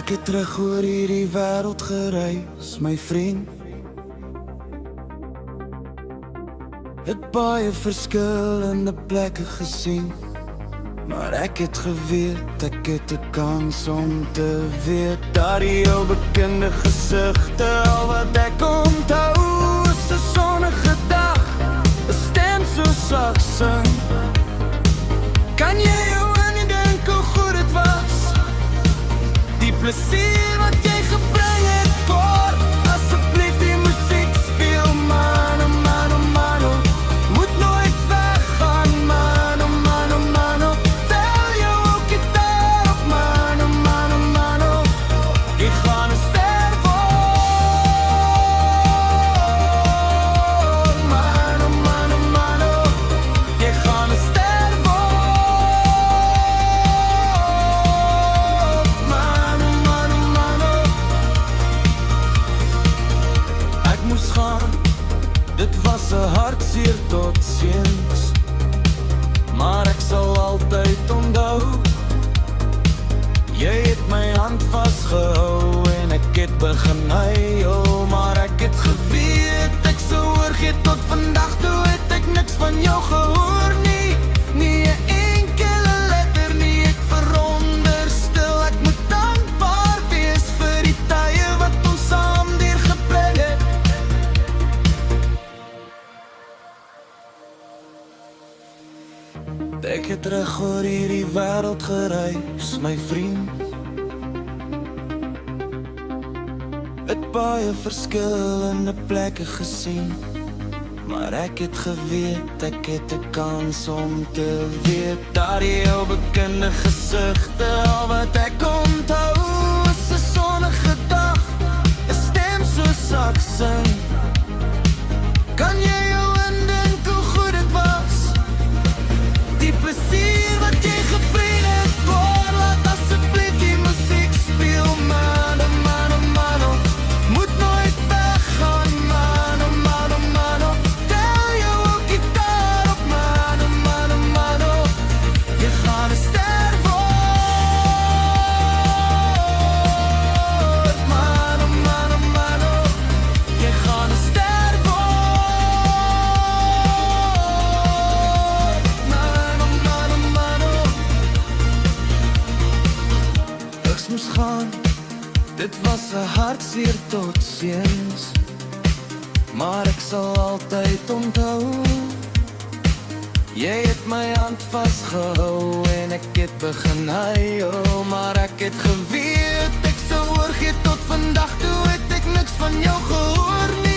Ek het terug oor hierdie wêreld gereis, my vriend. Het baie verskillende plekke gesien, maar ek het geweet, ek het 'n kans om te weet dat die ou bekende gesigte, al wat ek onthou is 'n sonnige dag, 'n stem so sag sing. Kan jy jou nie dink hoe goed het was? Die plesier wat jy gebring het, kort, asseblief die musiek speel, man, oh man, oh man, oh. Moet nooit weggaan, man, oh man, oh man, oh. Tel jou ook gitaar op, man, oh man, oh man, oh. Ek gaan 'n ster word, man, oh man, oh man, oh. Ek gaan 'n ster word, man, oh man, oh man, oh. Ek moes gaan, dit was 'n hartseer tot ziens, maar ek sal altyd onthou. Jy het my hand vasgehou en ek het begin huil, maar ek het geweet ek sou oorgee tot vandag toe het ek niks van jou gehoor nie, nie 'n enkele letter nie, ek veronderstel ek moet dankbaar wees vir die tye wat ons saam deurgebring het. Ek het terug oor hierdie wêreld gereis, my vriend. Het baie verskillende plekke gesien, maar ek het geweet, ek het 'n kans om te weet dat die ou bekende gesigte, al wat ek onthou is 'n sonnige dag, 'n stem so sag sing. Kan jy jou indink hoe goed het was? Die plesier wat jy gebring het, hoor, laat asseblief die musiek speel, man, oh man, oh man, oh. Moet nooit weggaan, man, oh man, oh man, oh. Tel jou ook gitaar op, man, oh man, oh man, oh. Jy gaan 'n ster word, man, oh man, oh man, oh. Jy gaan 'n ster word, man, oh man, oh man, oh. Ek moes gaan, dit was 'n hartseer tot ziens, maar ek sal altyd onthou. Jy het my hand vasgehou en ek het begin huil, maar ek het geweet ek sou oorgee tot vandag toe het ek niks van jou gehoor nie.